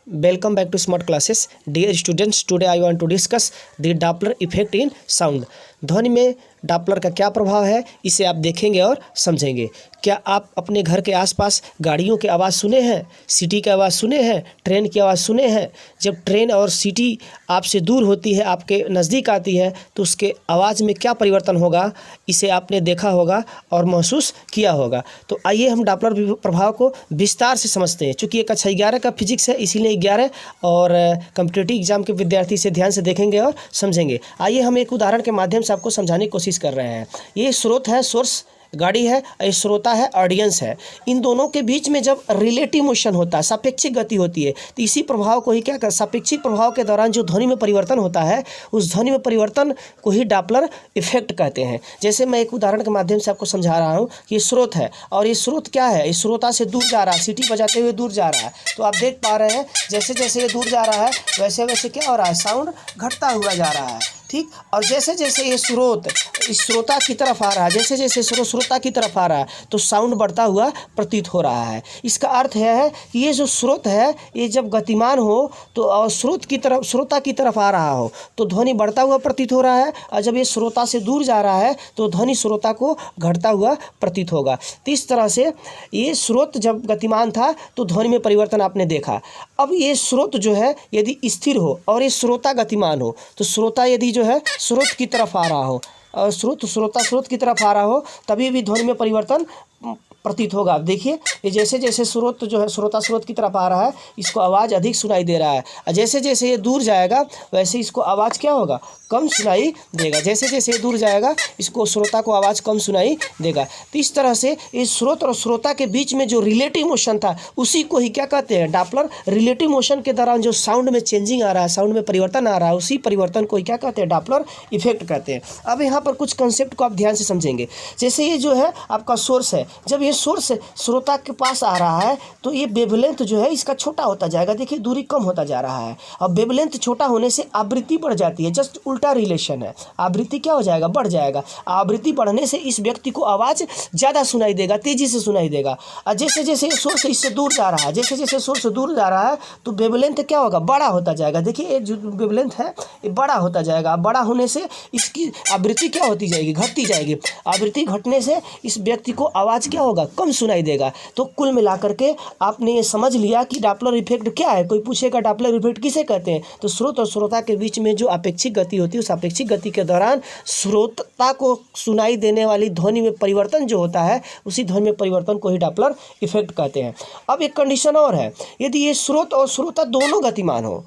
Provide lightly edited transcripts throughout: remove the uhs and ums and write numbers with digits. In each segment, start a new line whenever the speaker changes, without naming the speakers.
Welcome back to Smart Classes. Dear students, today I want to discuss the Doppler effect in sound. ध्वनि में Doppler का क्या प्रभाव है, इसे आप देखेंगे और समझेंगे। क्या आप अपने घर के आसपास गाड़ियों की आवाज़ सुने हैं, सिटी की आवाज़ सुने हैं, ट्रेन की आवाज़ सुने हैं? जब ट्रेन और सिटी आपसे दूर होती है, आपके नज़दीक आती है, तो उसके आवाज़ में क्या परिवर्तन होगा, इसे आपने देखा होगा और महसूस किया होगा। तो आइए हम डॉपलर प्रभाव को विस्तार से समझते हैं। चूँकि ये कक्षा 11 का फिजिक्स है, इसीलिए 11 और कॉम्पिटिटिव एग्जाम के विद्यार्थी से ध्यान से देखेंगे और समझेंगे। आइए हम एक उदाहरण के माध्यम से आपको समझाने की कोशिश कर रहे हैं। ये स्रोत है, सोर्स गाड़ी है, श्रोता है, ऑडियंस है। इन दोनों के बीच में जब रिलेटिव मोशन होता है, सापेक्षिक गति होती है, तो इसी प्रभाव को ही क्या कर, सापेक्षिक प्रभाव के दौरान जो ध्वनि में परिवर्तन होता है, उस ध्वनि में परिवर्तन को ही डॉपलर इफेक्ट कहते हैं। जैसे मैं एक उदाहरण के माध्यम से आपको समझा रहा हूँ कि ये स्रोत है और ये स्रोत क्या है, इस श्रोता से दूर जा रहा है, सीटी बजाते हुए दूर जा रहा है। तो आप देख पा रहे हैं जैसे जैसे ये दूर जा रहा है वैसे वैसे क्या हो रहा है, साउंड घटता हुआ जा रहा है, ठीक। और जैसे जैसे ये स्रोत इस श्रोता की तरफ आ रहा है, जैसे जैसे श्रोता की तरफ आ रहा है, तो साउंड बढ़ता हुआ प्रतीत हो रहा है। इसका अर्थ यह है कि ये जो स्रोत है, ये जब गतिमान हो तो और स्रोत की तरफ, श्रोता की तरफ आ रहा हो, तो ध्वनि बढ़ता हुआ प्रतीत हो रहा है, और जब ये श्रोता से दूर जा रहा है तो ध्वनि श्रोता को घटता हुआ प्रतीत होगा। तो इस तरह से ये स्रोत जब गतिमान था तो ध्वनि में परिवर्तन आपने देखा। अब ये स्रोत जो है यदि स्थिर हो और ये श्रोता गतिमान हो, तो श्रोता यदि जो है स्रोत की तरफ आ रहा हो और श्रोता स्रोत की तरफ आ रहा हो, तभी भी ध्वनि में परिवर्तन प्रतीत होगा। आप देखिए, ये जैसे जैसे स्रोत जो है श्रोता स्रोत की तरफ आ रहा है, इसको आवाज़ अधिक सुनाई दे रहा है, और जैसे जैसे ये दूर जाएगा वैसे इसको आवाज़ क्या होगा, कम सुनाई देगा। जैसे जैसे ये दूर जाएगा इसको श्रोता को आवाज़ कम सुनाई देगा। तो इस तरह से इस स्रोत और श्रोता के बीच में जो रिलेटिव मोशन था, उसी को ही क्या कहते हैं, डॉपलर। रिलेटिव मोशन के दौरान जो साउंड में चेंजिंग आ रहा है, साउंड में परिवर्तन आ रहा है, उसी परिवर्तन को ही क्या कहते हैं, डॉपलर इफेक्ट कहते हैं। अब यहाँ पर कुछ कंसेप्ट को आप ध्यान से समझेंगे। जैसे ये जो है आपका सोर्स है, जब ये सोर्स श्रोता के पास आ रहा है तो ये वेवलेंथ जो है इसका छोटा होता जाएगा। देखिए दूरी कम होता जा रहा है, और वेवलेंथ छोटा होने से आवृत्ति बढ़ जाती है। जस्ट उल्टा रिलेशन है, आवृत्ति क्या हो जाएगा, बढ़ जाएगा। आवृत्ति बढ़ने से इस व्यक्ति को आवाज़ ज़्यादा सुनाई देगा, तेज़ी से सुनाई देगा। और जैसे जैसे सोर्स इससे दूर जा रहा है, जैसे जैसे सोर्स दूर जा रहा है, तो वेवलेंथ क्या होगा, बड़ा होता जाएगा। देखिए ये जो वेवलेंथ है ये बड़ा होता जाएगा। बड़ा होने से इसकी आवृत्ति क्या होती जाएगी, घटती जाएगी। आवृत्ति घटने से इस व्यक्ति को आवाज़ क्या होगा, कम सुनाई देगा। तो कुल मिलाकर के आपने ये समझ लिया कि डॉपलर इफेक्ट क्या है। कोई पूछेगा डॉपलर इफेक्ट किसे कहते हैं, तो स्रोत और श्रोता के बीच में जो अपेक्षिक गति होती है, उस अपेक्षिक गति के दौरान श्रोता को सुनाई देने वाली ध्वनि में परिवर्तन जो होता है, उसी ध्वनि में परिवर्तन को ही डॉपलर इफेक्ट कहते हैं। अब एक कंडीशन और है, यदि ये स्रोत और श्रोता दोनों गतिमान हो,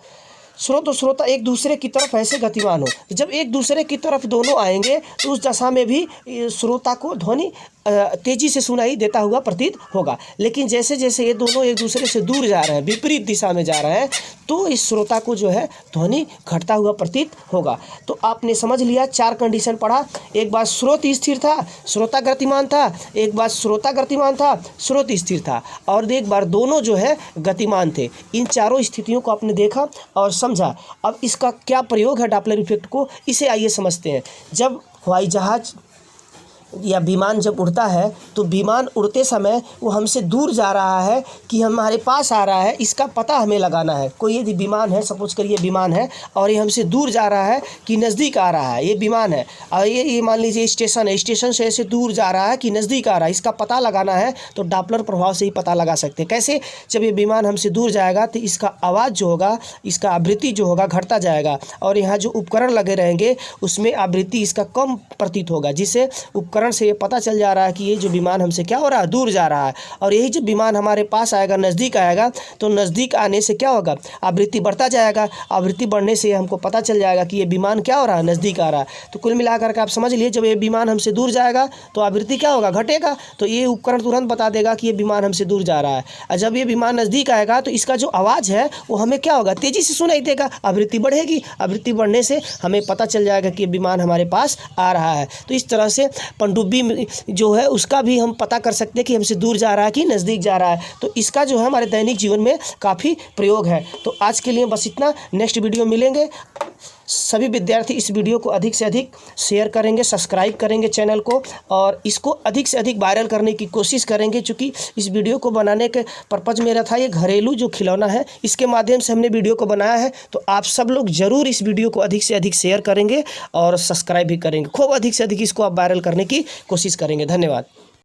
स्रोत और श्रोता एक दूसरे की तरफ ऐसे गतिमान हो, जब एक दूसरे की तरफ दोनों आएंगे तो उस दशा में भी श्रोता को ध्वनि तेज़ी से सुनाई देता हुआ प्रतीत होगा। लेकिन जैसे जैसे ये दोनों एक दूसरे से दूर जा रहे हैं, विपरीत दिशा में जा रहे हैं, तो इस श्रोता को जो है ध्वनि घटता हुआ प्रतीत होगा। तो आपने समझ लिया, 4 कंडीशन पढ़ा। एक बार स्रोत स्थिर था, श्रोता गतिमान था, एक बार श्रोता गतिमान था, स्रोत स्थिर था, और एक बार दोनों जो है गतिमान थे। इन चारों स्थितियों को आपने देखा और समझा। अब इसका क्या प्रयोग है डॉपलर इफेक्ट को, इसे आइए समझते हैं। जब हवाई जहाज़ या विमान जब उड़ता है, तो विमान उड़ते समय वो हमसे दूर जा रहा है कि हमारे पास आ रहा है, इसका पता हमें लगाना है। कोई यदि विमान है, सपोज करिए विमान है, और ये हमसे दूर जा रहा है कि नज़दीक आ रहा है, ये विमान है, और ये मान लीजिए स्टेशन है, स्टेशन से ऐसे दूर जा रहा है कि नज़दीक आ रहा है, इसका पता लगाना है, तो डॉपलर प्रभाव से ही पता लगा सकते हैं। कैसे, जब ये विमान हमसे दूर जाएगा तो इसका आवाज़ जो होगा, इसका आवृत्ति जो होगा घटता जाएगा, और यहाँ जो उपकरण लगे रहेंगे उसमें आवृत्ति इसका कम प्रतीत होगा, जिससे उपकरण से ये पता चल जा रहा है कि ये जो विमान हमसे क्या हो रहा है, दूर जा रहा है। और यही जब विमान हमारे पास आएगा, नज़दीक आएगा, तो नज़दीक आने से क्या होगा, आवृत्ति बढ़ता जाएगा। आवृत्ति बढ़ने से हमको पता चल जाएगा कि ये विमान क्या हो रहा है, नज़दीक आ रहा है। तो कुल मिलाकर के आप समझ लिए, जब ये विमान हमसे दूर जाएगा तो आवृत्ति क्या होगा, घटेगा। तो ये उपकरण तुरंत बता देगा कि ये विमान हमसे दूर जा रहा है। और जब ये विमान नज़दीक आएगा तो इसका जो आवाज़ है वो हमें क्या होगा, तेज़ी से सुनाई देगा, आवृत्ति बढ़ेगी। आवृत्ति बढ़ने से हमें पता चल जाएगा कि ये विमान हमारे पास आ रहा है। तो इस तरह से पनडुब्बी जो है उसका भी हम पता कर सकते हैं कि हमसे दूर जा रहा है कि नज़दीक जा रहा है। तो इसका जो है हमारे दैनिक जीवन में काफ़ी प्रयोग है। तो आज के लिए बस इतना, नेक्स्ट वीडियो मिलेंगे। सभी विद्यार्थी इस वीडियो को अधिक से अधिक शेयर करेंगे, सब्सक्राइब करेंगे चैनल को और इसको अधिक से अधिक वायरल करने की कोशिश करेंगे। चूँकि इस वीडियो को बनाने के पर्पज़ मेरा था ये घरेलू जो खिलौना है इसके माध्यम से हमने वीडियो को बनाया है। तो आप सब लोग ज़रूर इस वीडियो को अधिक से अधिक शेयर करेंगे और सब्सक्राइब भी करेंगे। खूब अधिक से अधिक इसको आप वायरल करने की कोशिश करेंगे। धन्यवाद।